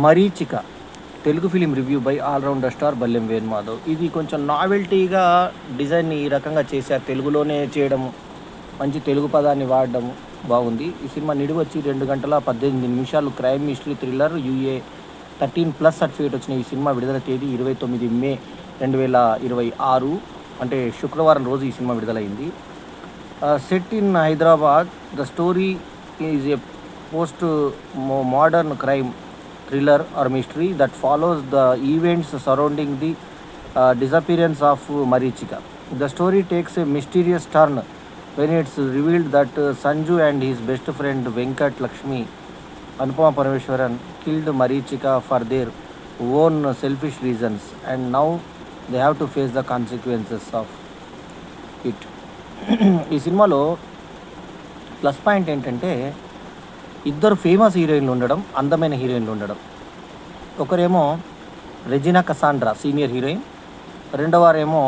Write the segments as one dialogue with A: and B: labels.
A: మరీచిక Telugu film review by all-rounder star Ballem Venumadhav. ఇది కొంచెం నావెల్టీగా design ఈ రకంగా చేశారు. తెలుగులోనే చేయడం, మంచి తెలుగు పదాన్ని వాడడం బాగుంది. ఈ సినిమా నిడివి వచ్చి 2 గంటల 18 నిమిషాలు. Crime mystery thriller. UA 13+ certificate వచ్చిన ఈ సినిమా విడుదల తేదీ 29 మే 2026, అంటే శుక్రవారం రోజు ఈ సినిమా విడుదలైంది. Set in Hyderabad. The story is a post modern crime thriller or mystery that follows the events surrounding the disappearance of Marichika. The story takes a mysterious turn when it's revealed that Sanju and his best friend Venkat Lakshmi Anupama Parameswaran killed Marichika for their own selfish reasons, and now they have to face the consequences of it. ఈ సినిమాలో plus point ఏంటంటే ఇద్దరు famous హీరోయిన్లు ఉండడం, అందమైన హీరోయిన్లు ఉండడం. ఒకరేమో రెజినా కసాండ్రా సీనియర్ హీరోయిన్, రెండవారేమో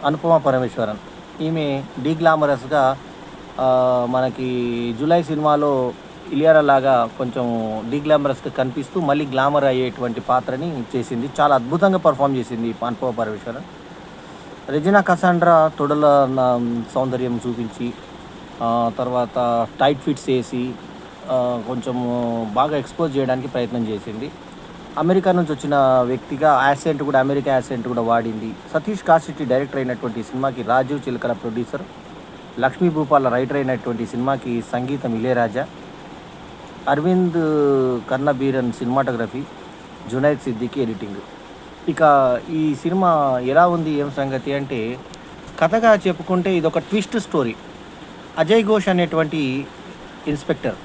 A: అనుపమ పరమేశ్వరన్. ఈమె డీగ్లామరస్గా మనకి జూలై సినిమాలో ఇలియారా లాగా కొంచెం డీగ్లామరస్గా కనిపిస్తూ మళ్ళీ గ్లామర్ అయ్యేటువంటి పాత్రని చేసింది. చాలా అద్భుతంగా పర్ఫామ్ చేసింది అనుపమ పరమేశ్వరన్. రెజినా కసాండ్రా తొడల సౌందర్యం చూపించి, తర్వాత టైట్ ఫిట్స్ వేసి కొంచెం బాగా ఎక్స్పోజ్ చేయడానికి ప్రయత్నం చేసింది. అమెరికా నుంచి వచ్చిన వ్యక్తిగా అమెరికా యాసెంట్ కూడా వాడింది. సతీష్ కాశెట్టి డైరెక్టర్ అయినటువంటి సినిమాకి రాజీవ్ చిలకల ప్రొడ్యూసర్, లక్ష్మీ భూపాల రైటర్ అయినటువంటి సినిమాకి సంగీతం ఇళయరాజా, అరవింద్ కర్ణబీరన్ సినిమాటోగ్రఫీ, జునైద్ సిద్దికి ఎడిటింగ్. ఇక ఈ సినిమా ఎలా ఉంది, ఏం సంగతి అంటే, కథగా చెప్పుకుంటే ఇదొక ట్విస్ట్ స్టోరీ. అజయ్ ఘోష్ అనేటువంటి ఇన్స్పెక్టర్,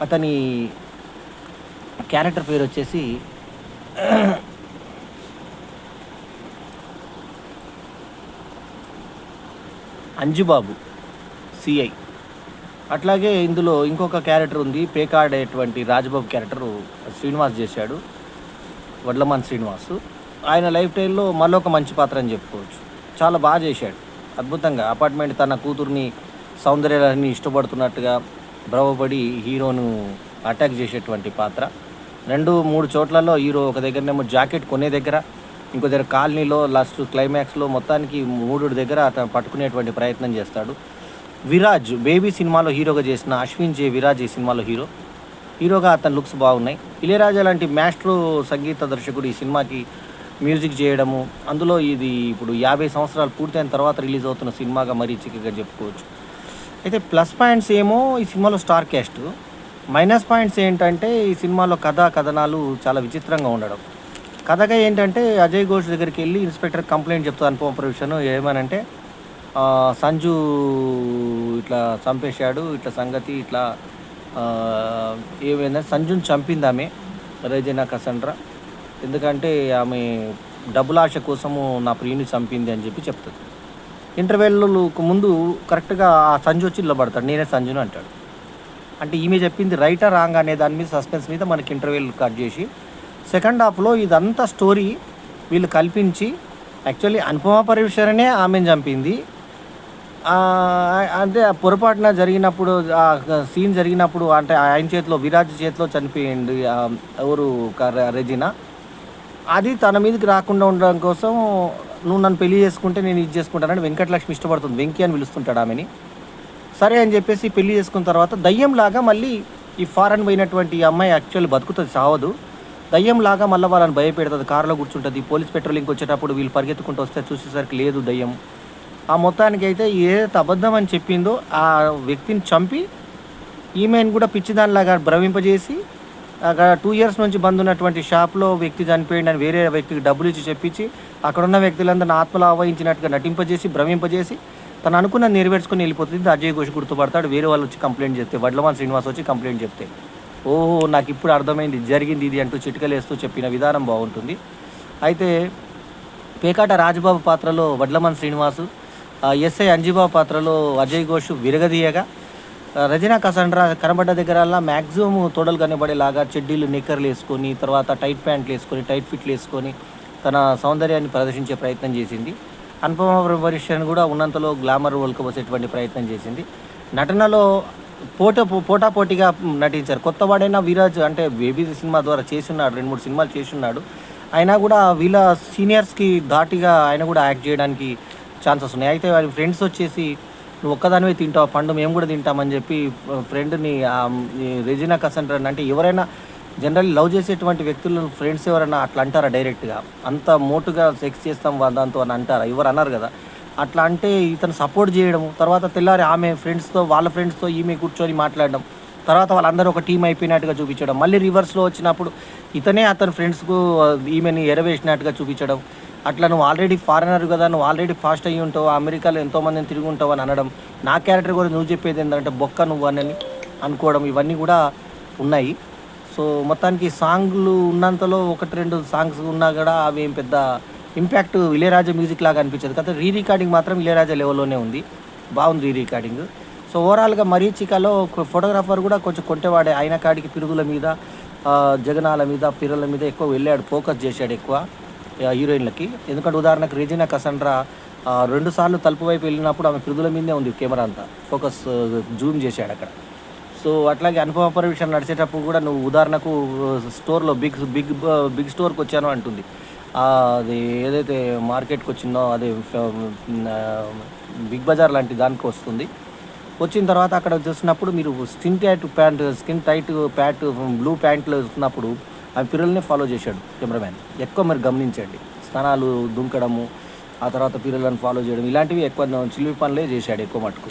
A: అతని క్యారెక్టర్ పేరు వచ్చేసి అంజుబాబు సిఐ. అట్లాగే ఇందులో ఇంకొక క్యారెక్టర్ ఉంది, పేకాడేటువంటి రాజబాబు క్యారెక్టరు శ్రీనివాస్ చేశాడు, వడ్లమాన్ శ్రీనివాసు. ఆయన లైఫ్ టైంలో మళ్ళొక మంచి పాత్ర అని చెప్పుకోవచ్చు. చాలా బాగా చేశాడు, అద్భుతంగా. అపార్ట్మెంట్ తన కూతుర్ని సౌందర్యాన్ని ఇష్టపడుతున్నట్టుగా భ్రమపడి హీరోను అటాక్ చేసేటువంటి పాత్ర. 2-3 చోట్లలో హీరో ఒక దగ్గరనేమో జాకెట్ కొనే దగ్గర, ఇంకో దగ్గర కాలనీలో, లాస్ట్ క్లైమాక్స్లో మొత్తానికి 3 దగ్గర అతను పట్టుకునేటువంటి ప్రయత్నం చేస్తాడు. విరాజ్ బేబీ సినిమాలో హీరోగా చేసిన అశ్విన్ జే విరాజ్ ఈ సినిమాలో హీరోగా అతని లుక్స్ బాగున్నాయి. ఇళయరాజా లాంటి మాస్ట్రో సంగీత దర్శకుడు ఈ సినిమాకి మ్యూజిక్ చేయడము, అందులో ఇది ఇప్పుడు 50 సంవత్సరాలు పూర్తయిన తర్వాత రిలీజ్ అవుతున్న సినిమాగా మరీ చిక్కగా చెప్పుకోవచ్చు. అయితే ప్లస్ పాయింట్స్ ఏమో ఈ సినిమాలో స్టార్ క్యాస్ట్, మైనస్ పాయింట్స్ ఏంటంటే ఈ సినిమాలో కథనాలు చాలా విచిత్రంగా ఉండడం. కథగా ఏంటంటే అజయ్ ఘోష్ దగ్గరికి వెళ్ళి ఇన్స్పెక్టర్ కంప్లైంట్ చెప్తాను అనుపమ ప్రొఫెషన్. ఏమనంటే సంజు ఇట్లా చంపేశాడు, ఇట్లా సంగతి ఇట్లా ఏమైందంటే సంజుని చంపింది ఆమె రెజినా కసాండ్రా, ఎందుకంటే ఆమె డబ్బుల ఆశ కోసము నా ప్రియుని చంపింది అని చెప్పి చెప్తుంది. ఇంటర్వెల్కు ముందు కరెక్ట్గా ఆ సంజు వచ్చి నిలబడతాడు, నేనే సంజుని అంటాడు. అంటే ఈమె చెప్పింది రైటా రాంగ్ అనే దాని మీద సస్పెన్స్ మీద మనకి ఇంటర్వెల్ కట్ చేసి, సెకండ్ హాఫ్లో ఇదంతా స్టోరీ వీళ్ళు కల్పించి యాక్చువల్లీ అనుపమ పరమేశ్వరనే ఆమెను చంపింది. అంటే పొరపాటున జరిగినప్పుడు, ఆ సీన్ జరిగినప్పుడు, అంటే ఆయన చేతిలో, విరాజ్ చేతిలో చనిపోయింది ఎవరు రెజినా. అది తన మీదకి రాకుండా ఉండడం కోసం, నువ్వు నన్ను పెళ్లి చేసుకుంటే నేను ఇది చేసుకుంటానని వెంకటలక్ష్మి ఇష్టపడుతుంది, వెంకీ అని పిలుస్తుంటాడు ఆమెని. సరే అని చెప్పేసి పెళ్లి చేసుకున్న తర్వాత దయ్యంలాగా మళ్ళీ ఈ ఫారెన్ పోయినటువంటి అమ్మాయి యాక్చువల్లీ బతుకుతుంది, సావదు. దయ్యంలాగా మళ్ళీ వాళ్ళని భయపెడుతుంది, కారులో కూర్చుంటుంది. పోలీస్ పెట్రోలింగ్కి వచ్చేటప్పుడు వీళ్ళు పరిగెత్తుకుంటూ వస్తే చూసేసరికి లేదు దయ్యం. ఆ మొత్తానికి అయితే ఏదైతే అబద్ధం అని చెప్పిందో ఆ వ్యక్తిని చంపి ఈమెను కూడా పిచ్చిదానిలాగా భ్రమింపజేసి, అక్కడ 2 years నుంచి బంద్ ఉన్నటువంటి షాప్లో వ్యక్తి చనిపోయిందని వేరే వ్యక్తికి డబ్బులు ఇచ్చి చెప్పించి, అక్కడున్న వ్యక్తులందరిని ఆత్మలు ఆవహించినట్టుగా నటింపజేసి, భ్రమింపజేసి తను అనుకున్న నెరవేర్చుకొని వెళ్ళిపోతుంది. అజయ్ ఘోష్ గుర్తుపడతాడు. వేరే వాళ్ళు వచ్చి కంప్లైంట్ చెప్తే, వడ్లమాన్ శ్రీనివాస్ వచ్చి కంప్లైంట్ చెప్తే, ఓహో నాకు ఇప్పుడు అర్థమైంది జరిగింది ఇది అంటూ చిటికలేస్తూ చెప్పిన విధానం బాగుంటుంది. అయితే పేకాట రాజబాబు పాత్రలో వడ్లమాన్ శ్రీనివాసు, ఎస్ఐ అంజీబాబు పాత్రలో అజయ్ ఘోష్ విరగదీయగా, రెజినా కసాండ్రా కనబడ్డ దగ్గరల్లా మ్యాక్సిమం తోడలు కనబడేలాగా చెడ్డీలు నిక్కర్లు వేసుకొని, తర్వాత టైట్ ప్యాంట్లు వేసుకొని, టైట్ ఫిట్లు వేసుకొని తన సౌందర్యాన్ని ప్రదర్శించే ప్రయత్నం చేసింది. అనుపమ పరమేశ్వరన్ కూడా ఉన్నంతలో గ్లామర్ ఒలకబోసేటువంటి ప్రయత్నం చేసింది. నటనలో పోటాపోటీగా నటించారు. కొత్తవాడైన 'విరాజ్' అంటే బేబీ సినిమా ద్వారా చేసున్నాడు. 2, 3 సినిమాలు చేసున్నాడు. అయినా గూడా వీళ్ళ సీనియర్స్‌కి ధాటిగా ఆయన గూడా యాక్ట్ జేయడానికి ఛాన్సెస్ ఉన్నాయి. అయితే వారి ఫ్రెండ్స్ వచ్చేసి, "నువ్వు ఒక్కదానివే తింటావా పండు మేము గూడా తింటామని" జెప్పి ఫ్రెండ్‌ని ఈ రెజినా కసండ్రాని అంటే ఎవరైనా జనరల్లీ లవ్ చేసేటువంటి వ్యక్తులు ఫ్రెండ్స్ ఎవరైనా అట్లా అంటారా డైరెక్ట్‌గా? అంత మోటుగా సెక్స్ చేస్తాం దాంతో అని అంటారా? ఎవరు అనరు గదా! అట్లా అంటే ఇతను సపోర్ట్ జేయడము, తర్వాత తెల్లారి ఆమె ఫ్రెండ్స్‌తో వాళ్ళ ఫ్రెండ్స్‌తో ఈమె కూర్చొని మాట్లాడడం, తర్వాత వాళ్ళందరూ ఒక టీమ్ అయిపోయినట్టుగా చూపించడం, మళ్ళీ రివర్స్‌లో వచ్చినప్పుడు ఇతనే అతని ఫ్రెండ్స్‌కు ఈమెని ఎరవేసినట్టుగా చూపించడం. అట్లా "నువ్వు ఆల్రెడీ ఫారినర్ గదా! నువ్వు ఆల్రెడీ ఫాస్ట్ అయ్యి ఉంటావు. అమెరికాలో ఎంతోమందిని తిరిగి ఉంటావు" అని అనడం. నా క్యారెక్టర్ గురించి నువ్వు చెప్పేదేందంటే బొక్క నువ్వు అని అనుకోవడం ఇవన్నీ గూడా ఉన్నాయి. సో, మొత్తానికి సాంగ్‌లు ఉన్నంతలో 1, 2 సాంగ్స్ ఉన్నా గూడా అవేం పెద్ద ఇంపాక్ట్ ఇళయరాజా మ్యూజిక్ లాగా అనిపించదు. కాకపోతే రికార్డింగ్ మాత్రం ఇళయరాజా లెవెల్‌లోనే ఉంది. బాగుంది రికార్డింగ్. సో, ఓవరాల్‌గా 'మరీచికలో' ఫోటోగ్రాఫర్ గూడా కొంచెం కొంటెవాడే. అయిన కాడికి పిరుగుల మీద, జగనాల మీద, పిర్రల మీద ఎక్కువ వెళ్ళాడు. ఫోకస్ చేశాడు ఎక్కువ హీరోయిన్‌లకి. ఎందుకంటే ఉదాహరణకు 'రెజినా కసండ్రా' 2 సార్లు తలుపు వైపు వెళ్ళినప్పుడు ఆమె పిరుగుల మీదనే ఉంది కెమెరా అంతా. Focus Zoom చేశాడక్కడ. సో, అట్లాగే 'అనుపమ పరమేశ్వరన్' నడిచేటప్పుడు గూడా నువ్వు ఉదాహరణకు స్టోర్‌లో బిగ్ స్టోర్‌కొచ్చాను అంటుంది. అది ఏదైతే మార్కెట్‌కొచ్చిందో అదే ఆహ్, బిగ్ బజార్ లాంటి దానికొస్తుంది. వచ్చిన తర్వాత అక్కడ చూసినప్పుడు మీరు స్కిన్ టైట్ ప్యాంట్ బ్లూ ప్యాంట్‌లో చూస్తున్నప్పుడు ఆమె పిర్రల్నే ఫాలో చేశాడు కెమెరామాన్. ఎక్కువ మీరు గమనించండి. స్తనాలు దుంకడము, ఆ తర్వాత పిర్రలను ఫాలో చేయడం ఇలాంటివి ఎక్కువ చిలిపి పనులే చేశాడు ఎక్కువ మటుకు.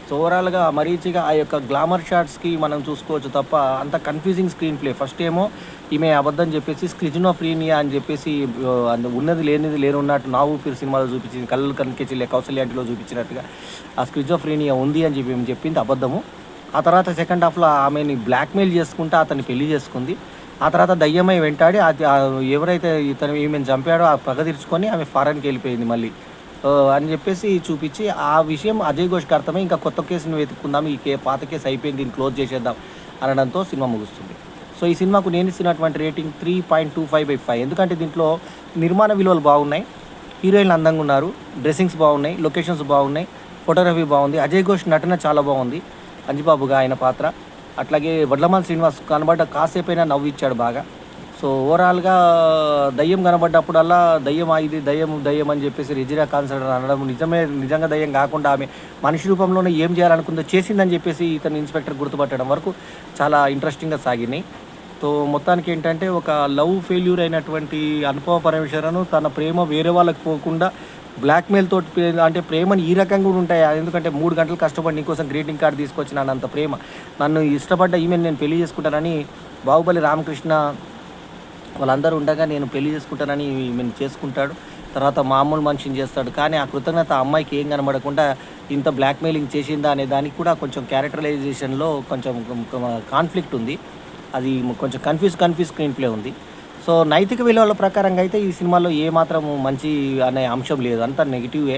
A: సో, ఓవరాల్‌గా 'మరీచిక' ఆ యొక్క గ్లామర్ షాట్స్‌కి మనం చూసుకోవచ్చు తప్ప అంత కన్‌ఫ్యూజింగ్ స్క్రీన్ ప్లే. ఫస్ట్ ఏమో ఈమె అబద్ధం చెప్పేసి స్కిజోఫ్రీనియా అని చెప్పేసి ఉన్నది లేనిది లేనున్నట్టు 'నా ఊపిరి' సినిమాలో చూపించింది. 'కలలు కనికే చెల్లె కౌసల్యాంటిలో' చూపించినట్టుగా ఆ స్కిజోఫ్రీనియా ఉంది అని చెప్పి ఈమె చెప్పింది అబద్ధము. ఆ తర్వాత సెకండ్ హాఫ్‌లో ఆమెని బ్లాక్‌మెయిల్ చేసుకుంటా అతన్ని పెళ్లి చేసుకుంది. ఆ తర్వాత దయ్యమై వెంటాడి ఎవరైతే ఈమెను చంపాడో ఆ పగ తీర్చుకొని ఆమె ఫారెన్‌కి వెళ్ళిపోయింది మళ్ళీ. అని చెప్పేసి చూపించి ఆ విషయం అజయ్ ఘోష్‌కి అర్థమై ఇంకా కొత్త కేసుని వెతుక్కుందాం. పాత కేసు అయిపోయింది. దీన్ని క్లోజ్ చేసేద్దాం అనడంతో సినిమా ముగుస్తుంది. సో, ఈ సినిమాకు నేను ఇస్తున్నటువంటి రేటింగ్ 3.25/5. ఎందుకంటే దీంట్లో నిర్మాణ విలువలు బాగున్నాయి. హీరోయిన్‌లు అందంగా ఉన్నారు. డ్రెస్సింగ్స్ బాగున్నాయి. లొకేషన్స్ బాగున్నాయి. ఫోటోగ్రఫీ బాగుంది. అజయ్ ఘోష్ నటన చాలా బాగుంది. అంజిబాబుగా ఆయన పాత్ర. అట్లాగే వడ్లమాన్ శ్రీనివాస్ కనబడ్డ కాసేపైనా నవ్విచ్చాడు బాగా. సో, ఓవరాల్‌గా దయ్యం కనబడ్డప్పుడల్లా ఇది దయ్యం అని చెప్పేసి రెజినా కసండ్రా అనడం నిజంగా దయ్యం కాకుండా ఆమె మనిషి రూపంలోనే ఏం చేయాలనుకుందో చేసిందని చెప్పేసి ఇతను ఇన్స్‌పెక్టర్ గుర్తుపట్టడం వరకు చాలా ఇంట్రెస్టింగ్‌గా సాగినాయి. సో, మొత్తానికి ఏంటంటే ఒక లవ్ ఫెయిల్యూర్ అయినటువంటి అనుపమ పరమేశ్వరన్ తన ప్రేమ వేరే వాళ్ళకి పోకుండా బ్లాక్‌మెయిల్ తోటి అంటే ప్రేమని ఈ రకంగా కూడా ఉంటాయా? ఎందుకంటే 3 గంటలు కష్టపడి నీకోసం గ్రీటింగ్ కార్డ్ తీసుకొచ్చినానంత ప్రేమ. నన్ను ఇష్టపడ్డ ఈమెను నేను పెళ్లి చేసుకుంటానని 'బాహుబలి' రామకృష్ణ వాళ్ళందరూ ఉండగా నేను పెళ్లి చేసుకుంటానని ఈమెను చేసుకుంటాడు. తర్వాత మామూలు మనిషిని చేస్తాడు. కానీ ఆ కృతజ్ఞత ఆ అమ్మాయికి ఏం కనబడకుండా ఇంత బ్లాక్‌మెయిలింగ్ చేసిందా అనే దానికి కూడా కొంచెం క్యారెక్టరైజేషన్‌లో కొంచెం కాన్‌ఫ్లిక్ట్ ఉంది. అది కొంచెం కన్‌ఫ్యూజ్ స్క్రీన్ ప్లే ఉంది. సో, నైతిక విలువల ప్రకారంగా అయితే ఈ సినిమాలో ఏమాత్రం మంచి అనే అంశం లేదు. అంతా నెగెటివే.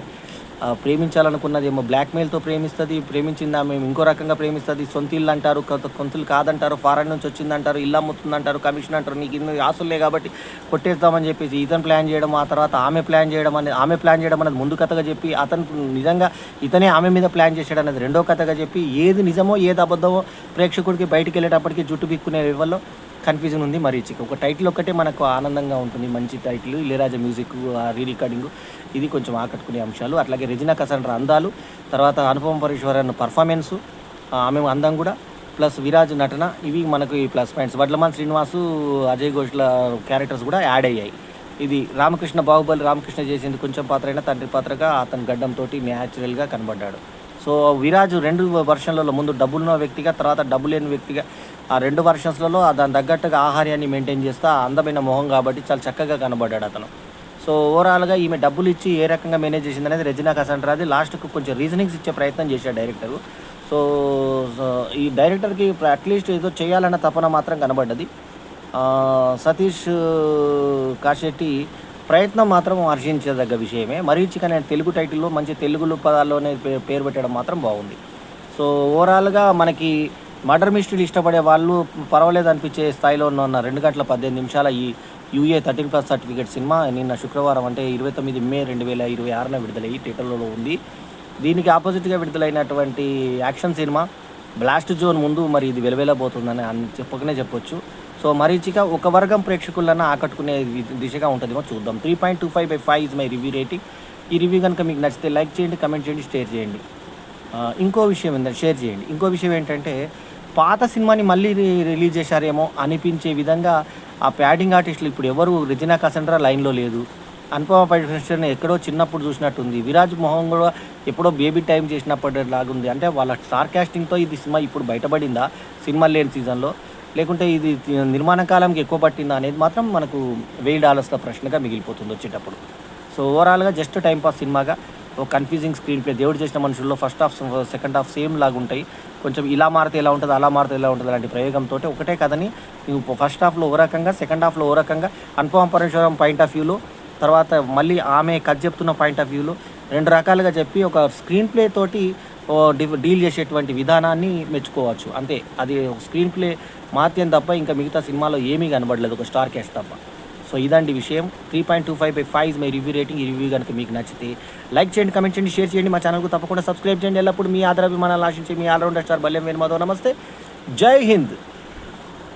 A: ప్రేమించాలనుకున్నదేమో బ్లాక్‌మెయిల్‌తో ప్రేమిస్తది. ప్రేమించిందామె ఇంకో రకంగా ప్రేమిస్తది. సొంత ఇల్లు అంటారు, సొంతిల్లు కాదంటారు, ఫారెన్ నుంచి వచ్చిందంటారు, ఇల్లు అమ్ముతుందంటారు, కమిషన్ అంటారు. నీకు ఇన్ని ఆస్తులే కాబట్టి కొట్టేద్దామని చెప్పేసి ఇతను ప్లాన్ చేయడం, ఆ తర్వాత ఆమె ప్లాన్ చేయడం అనేది ముందు కథగా చెప్పి, అతను నిజంగా ఇతనే ఆమె మీద ప్లాన్ చేశాడనేది రెండో కథగా చెప్పి, ఏది నిజమో ఏది అబద్ధమో ప్రేక్షకుడికి బయటికెళ్ళేటప్పటికి జుట్టు పీక్కునే లెవెల్‌లో కన్‌ఫ్యూజన్ ఉంది 'మరీచిక'. ఒక టైటిల్ ఒక్కటే మనకు ఆనందంగా ఉంటుంది. మంచి టైటిల్, ఇళయరాజా మ్యూజిక్, రికార్డింగు ఇది కొంచెం ఆకట్టుకునే అంశాలు. అట్లాగే రెజినా కసండ్రా అందాలు, తర్వాత అనుపమ పరమేశ్వరన్ పర్ఫార్మెన్సు, ఆమె అందం కూడా, ప్లస్ విరాజ్ నటన ఇవి మనకు ఈ ప్లస్ పాయింట్స్. వడ్లమాన్ శ్రీనివాసు, అజయ్ ఘోష్‌ల క్యారెక్టర్స్ కూడా యాడ్ అయ్యాయి. ఇది బాహుబలి రామకృష్ణ చేసింది కొంచెం పాత్ర అయినా తండ్రి పాత్రగా అతని గడ్డంతోటి న్యాచురల్‌గా కనబడ్డాడు. సో, విరాజ్ 2 వెర్షన్‌లలో ముందు డబ్బులున్న వ్యక్తిగా, తర్వాత డబ్బు లేని వ్యక్తిగా ఆ 2 వెర్షన్స్‌లలో దానికి తగ్గట్టుగా ఆహార్యాన్ని మెయింటైన్ చేస్తా అందమైన మొహం కాబట్టి చాలా చక్కగా కనబడ్డాడు అతను. సో, ఓవరాల్‌గా ఈమె డబ్బులిచ్చి ఏ రకంగా మేనేజ్ చేసిందనేది రెజినా కసండ్రాది లాస్ట్‌కు కొంచెం రీజనింగ్స్ ఇచ్చే ప్రయత్నం చేశాడు డైరెక్టరు. సో, సో ఈ డైరెక్టర్‌కి అట్‌లీస్ట్ ఏదో చేయాలన్న తపన మాత్రం కనబడ్డది. సతీష్ కాశెట్టి ప్రయత్నం మాత్రం హర్షించదగ్గ విషయమే. 'మరీచిక' అనే తెలుగు టైటిల్‌లో మంచి తెలుగులో పదాల్లోనే పేరు పెట్టడం మాత్రం బాగుంది. సో, ఓవరాల్‌గా మనకి మర్డర్ మిస్టరీలు ఇష్టపడే వాళ్ళు పర్వాలేదు అనిపించే స్థాయిలో ఉన్న 2 గంటల 18 నిమిషాల ఈ యూఏ 13+ సర్టిఫికేట్ సినిమా నిన్న శుక్రవారం అంటే 29 మే 2026న విడుదలయ్యి థియేటర్లలో ఉంది. దీనికి ఆపోజిట్‌గా విడుదలైనటువంటి యాక్షన్ సినిమా బ్లాస్ట్ జోన్ ముందు మరి ఇది వెలవెలబోతుందని చెప్పకనే చెప్పొచ్చు. సో 'మరీచిక' ఒక వర్గం ప్రేక్షకులన్నా ఆకట్టుకునే దిశగా ఉంటదేమో చూద్దాం. 3.25/5 ఈజ్ మై రివ్యూ రేటింగ్. ఈ రివ్యూ గనుక మీకు నచ్చితే లైక్ చేయండి, కమెంట్ చేయండి, షేర్ చేయండి. ఇంకో విషయం ఏంటంటే షేర్ చేయండి. ఇంకో విషయం ఏంటంటే పాత సినిమాని మళ్ళీ రిలీజ్ చేశారేమో అనిపించే విధంగా ఆ ప్యాడింగ్ ఆర్టిస్టులు ఇప్పుడు ఎవరు, రెజినా కసండ్రా లైన్‌లో లేదు. అనుపమ పరమేశ్వరన్ ఎక్కడో చిన్నప్పుడు చూసినట్టుంది. విరాజ్ మొహం కూడా ఎప్పుడో బేబీ టైం చేసినప్పటిలాగుంది. అంటే వాళ్ళ స్టార్ కాస్టింగ్‌తో ఇది సినిమా ఇప్పుడు బయటపడిందా సినిమా లేని సీజన్‌లో? లేకుంటే ఇది నిర్మాణ కాలంకి ఎక్కువ పట్టిందా అనేది మాత్రం మనకు $1000 ప్రశ్నగా మిగిలిపోతుంది వచ్చేటప్పుడు. సో ఓవరాల్‌గా జస్ట్ టైమ్ పాస్ సినిమాగా ఒక confusing screen play. 'Devudu Chesina Manushullo' first half, second half same లాగుంటాయి. కొంచెం ఇలా మారితే ఎలా ఉంటది, అలా మారితే ఎలా ఉంటది అలాంటి ప్రయోగంతోటి ఒకటే కథని ఫస్ట్ హాఫ్‌లో ఓ రకంగా, సెకండ్ హాఫ్‌లో ఓ రకంగా, అనుపమ పరమేశ్వరన్ పాయింట్ ఆఫ్ వ్యూలో, తర్వాత మళ్ళీ ఆమె కథ చెప్తున్న పాయింట్ ఆఫ్ వ్యూలో 2 రకాలుగా చెప్పి ఒక స్క్రీన్ ప్లే తోటి డీల్ చేసేటువంటి విధానాన్ని మెచ్చుకోవచ్చు. అంతే. అది స్క్రీన్ ప్లే మాత్యం తప్ప ఇంకా మిగతా సినిమాలో ఏమీ కనబడలేదు ఒక స్టార్ క్యాస్ట్ తప్ప. సో ఇదండి విషయం. 3.25/5 ఈజ్ మై రివ్యూ రేటింగ్. ఈ రివ్యూ కనుక మీకు నచ్చితే లైక్ చేయండి, కమెంట్ చేయండి, షేర్ చేయండి. మా ఛానల్‌కు తప్పకుండా సబ్స్క్రైబ్ చేయండి. ఎల్లప్పుడూ మీ ఆదరాభిమానాలు ఆశించే మీ ఆల్రౌండర్ స్టార్ బల్లెం వేణుమాధవ్. నమస్తే. జై హింద్.